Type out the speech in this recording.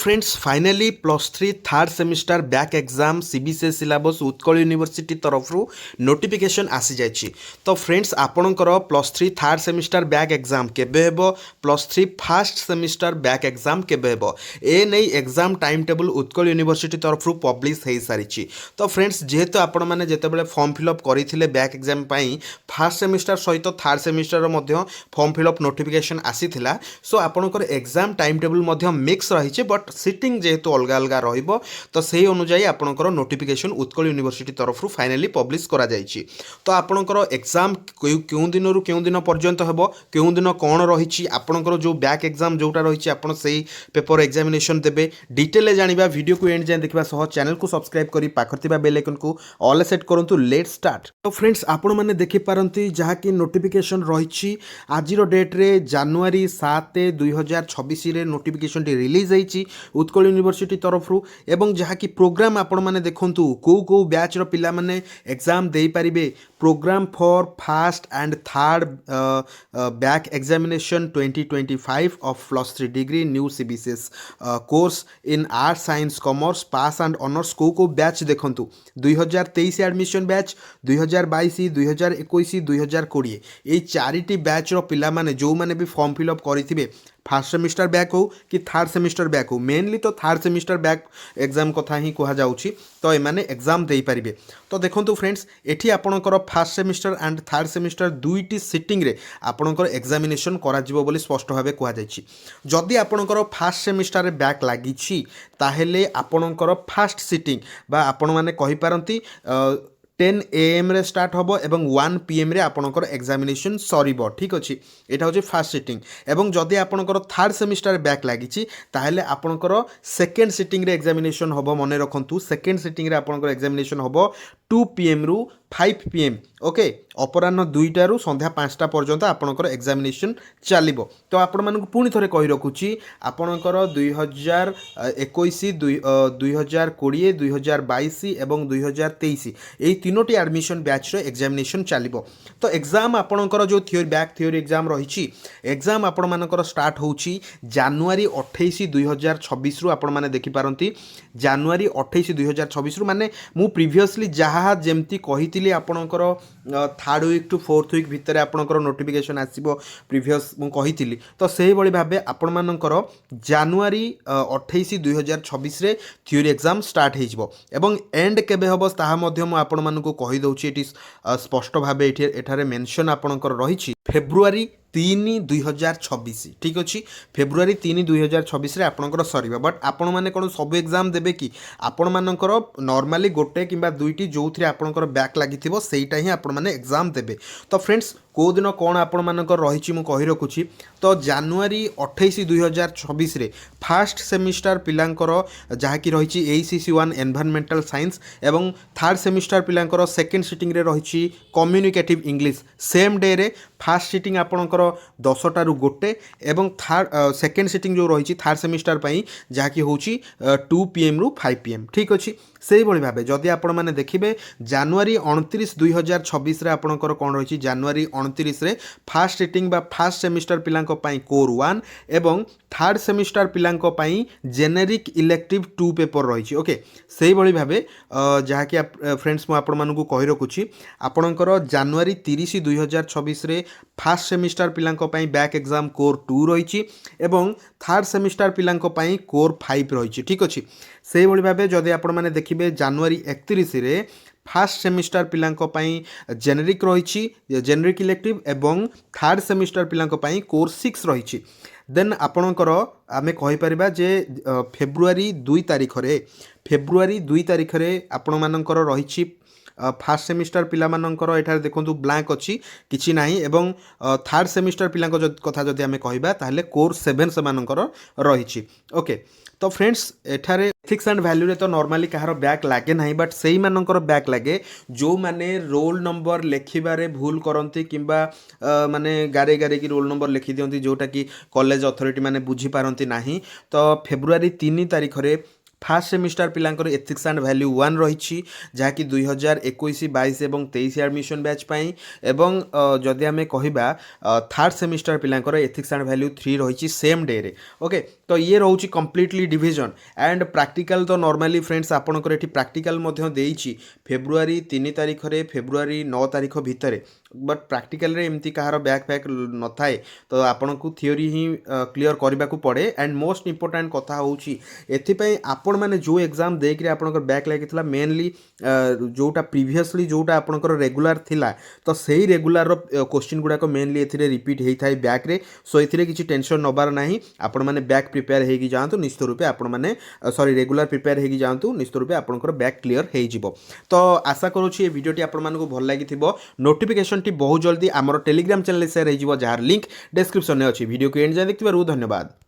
Friends finally +3 third semester back exam CBSE syllabus Utkal university तरफ notification आसी जाइए। तो फ्रेंड्स आपणकर +3 थर्ड सेमिस्टर बैक एग्जाम केबे हेबो, +3 फर्स्ट सेमिस्टर बैक एग्जाम केबे हेबो, ए नहीं exam time table Utkal university तरफ पब्लिश हो सारी। तो फ्रेंड्स जेहेतु आपण मैंने जितेबाला फॉर्म फिलअप करते बैक एग्जाम फर्स्ट सेमिस्टर सहित third semester form fill up notification आसी सो आपणकर एग्जाम टाइम टेबल मिक्स रही बट सिटिंग जेहेतु अलग अलग रहिबो तो सही अनुसार आपणकर नोटिफिकेशन उत्कल यूनिवर्सिटी तरफ फाइनाली पब्लिश करा जायछि। तो आपणकर एग्जाम क्यों दिन रु क्यों दिन पर्यंत हेबो, क्यों दिन कौन रही आपणकर जो बैक एग्जाम जोटा रही आपन सही पेपर एग्जामिनेशन देबे डिटेल जानिबा वीडियो को एंड जाए देखबा सह चैनल को सब्सक्राइब करी पाखर थिबा बेल आइकन को ऑल सेट करंतु। Let start. तो फ्रेंड्स आपण माने देखि पारंती जहा कि नोटिफिकेशन रही आजिर डेट रे जनवरी 7 2026 रे नोटिफिकेशन टी रिलीज होईची उत्कल यूनिवर्सिटी तरफ एवं जहा कि प्रोग्राम आपण माने देखंतु को बैच रो पिला माने एग्जाम देई परिबे। Program for first and third back examination 2025 of +3 degree new CBSE course in arts science commerce pass and honours को बैच देखंतु 2023 एडमिशन बैच 2022 2021 2020 ये चारिटी बैच रो पिला माने जो माने भी फॉर्म फिलअप करिथिबे फर्स्ट सेमिस्टर बैक हो कि थर्ड सेमिस्टर बैक हो, मेनली तो थर्ड सेमिस्टर बैक एग्जाम कथा ही कहा जाउछि। तो ए माने एग्जाम देई परिबे। तो देखंतु फ्रेंड्स एठी आपणकर first semester and third semester दुईटी सिटिंग रे आपणकर एग्जामिनेशन करा जिवो बोली स्पष्ट भाबे कहा जाइछि। जदि आपणकर फर्स्ट सेमिस्टर रे बैक लागिछि ताहेले आपणकर फर्स्ट सिटिंग बा आपण माने कहि पारंती 10 AM रे स्टार्ट होबो एवं 1 PM रे आपणकर एग्जामिनेशन सरीबो। ठीक अछि, एटा होछि फर्स्ट सिटिंग। एवं जदि आपणकर थर्ड सेमिस्टर बैक लागिछि ताहेले आपणकर सेकंड सिटिंग रे एग्जामिनेशन होबो। मने रखंतु सेकंड सिटिंग रे आपणकर एग्जामिनेशन होबो 2 PM रु 5 PM ओके अपराह्न 2टा रु संध्या 5टा पर्यंत आपणकर एग्जामिनेशन चलिबो। तो आपण मानकु पुनी थरे कहि रखुछि आपणकर 2021 2020 2022 एवं 2023 एई तीनोटी एडमिशन बैच रो एग्जामिनेशन चलिबो। तो एग्जाम आपणकर जो बैक थ्योरी एग्जाम रही एग्जाम आपण मानकर स्टार्ट होउछि जनवरी 28 2026 रु आपण माने देखि पारंती जनवरी 28 2026 रु माने मु प्रीवियसली जहा जेमती कहितिली आपणकर third week to fourth week भितर आपणकर नोटिफिकेशन आसीबो प्रीवियस मु कहितिली। तो सेही बळी भाबे आपण मानकर जनवरी 28 2026 रे थ्योरी एग्जाम स्टार्ट हेजिबो एवं एंड केबे हबो ताहा मध्ये मु आपण मानकु कहि दउछि। एटी स्पष्ट भाबे एठारे मेंशन आपणकर रहिछि फेब्रुआरी 3 2026। ठीक अच्छे, फेब्रुआरी 3 2026 आपणकर सरीबा। बट आपण माने कोन सब एग्जाम देबे कि आपण मानकर नॉर्मली गोटे किंबा दुईटी जो थ्री आपणकर बैक लागिथिबो सेईटा ही आपण माने एग्जाम देबे। तो फ्रेंड्स को दिन कौन आपण मानकर रहिछि मु कहि रखुछि। तो जनवरी 28 2026 रे फर्स्ट सेमिस्टर पिलांकर जहा कि रहिछि ACC 1 एनवायरमेंटल साइंस एवं थर्ड सेमिस्टर पिलांकर सेकंड सिटिंग रे रहिछि कम्युनिकेटिव इंग्लिश सेम डे रे फर्स्ट सिटिंग आपणकर 10टा रु गोटे एवं थर्ड सेकंड सिटिंग जो रही थर्ड सेमिस्टर पई जहाँकि हूँ 2 PM रु 5 PM। ठीक अच्छे, से भली भाबे जदि आपण माने देखिबे जनवरी 29 2026 रे आपणकर कोन रही जनवरी 29 रे फर्स्ट सिटिंग बा फर्स्ट सेमिस्टर पिलांको पई कोर 1 एवं थर्ड सेमिस्टर पिलांको पई जेनेरिक इलेक्टिव 2 पेपर रही। ओके से भली भाबे जहाँकि फ्रेंड्स मु आपण मानकु कहि रखुछि आपणकर जनवरी 30 2026 रे फर्स्ट सेमिस्टर पिलांको पई बैक एग्जाम कोर 2 रही एवं थर्ड सेमिस्टर पिलांको पई कोर 5 रही। ठीक अच्छे, से भली भाबे जदि आपण माने देखिबे जनवरी 31 रे फर्स्ट सेमिस्टर पिलांको पई जेनेरिक रही जेनेरिक इलेक्टिव एवं थर्ड सेमिस्टर पिलांको पई कोर 6 रही। देन आपणकर आमे कहि परिबा जे फेब्रुआरी 2 तारिख रे आपण मानकर रही फर्स्ट सेमिस्टर पिला मानकर एठार देखंतु ब्लैंक अछि किछि नाही एवं थर्ड सेमिस्टर पिलांको कथा जदि आमे कहिबा ताहले कोर 7 से मानकर रही। ओके तो फ्रेंड्स एठारे एथिक्स एंड वैल्यू रे तो नॉर्मली कहार बैक लागे नाही बट सेही मानकर बैक लागे जो माने रोल नंबर लेखिबारे भूल करंती किंबा माने गारे गारे की रोल नंबर लिखि दियंती जोटा कि कॉलेज अथॉरिटी माने बुझी पारंती नाही। तो फेब्रुआरी 3 तारिख रे फास्ट सेमिस्टर पिलांकर एथिक्स एंड वैल्यू 1 रही जहाँकि 2021-22 एवं 23 एडमिशन बैच पाई एवं जदि आम कहवा थर्ड सेमिस्टर पिलांकर एथिक्स एंड वैल्यू 3 रही सेम डे रे ओके तो ये रोचे कंप्लीटली डिविजन एंड प्रैक्टिकल तो नॉर्मली फ्रेंड्स आपनकर एठी प्रैक्टिकल मध्य देइछि फेब्रुआरी 3 तारिख रे फेब्रुआरी 9 तारिख भितर बट प्रैक्टिकल रे एमती कहार बैक पैक न थाए तो आपन को थियोरी ही क्लियर करबा को पड़े एंड मोस्ट इंपोर्टेंट कथा होउछि एथिपई आपण माने जो एग्जाम देख रे आपनकर बैक लागितला मेनली जोटा प्रीवियसली जोटा आपनकर रेगुलर थिला तो सेही रेगुलर क्वेश्चन गुडा को मेनली एथिरे रिपीट हेई थाए बैक रे सो एथिरे किछि टेंशन नबार नाही आपण माने बैक प्रिपेयर हेगी जांतु निश्चित रूपे आपण माने सॉरी रेगुलर प्रिपेयर हेगी जांतु निश्चित रूपे आपनकर बैक क्लियर हेई जिवो तो आशा करूछि ए वीडियोटी आपण मानको भल लागिथिबो नोटिफिकेशन टी बहुत जल्दी आमर टेलीग्राम चैनल शेयर हेई जिवो जार लिंक डिस्क्रिप्शन में अछि वीडियो को एंड जाय देखिबारु धन्यवाद।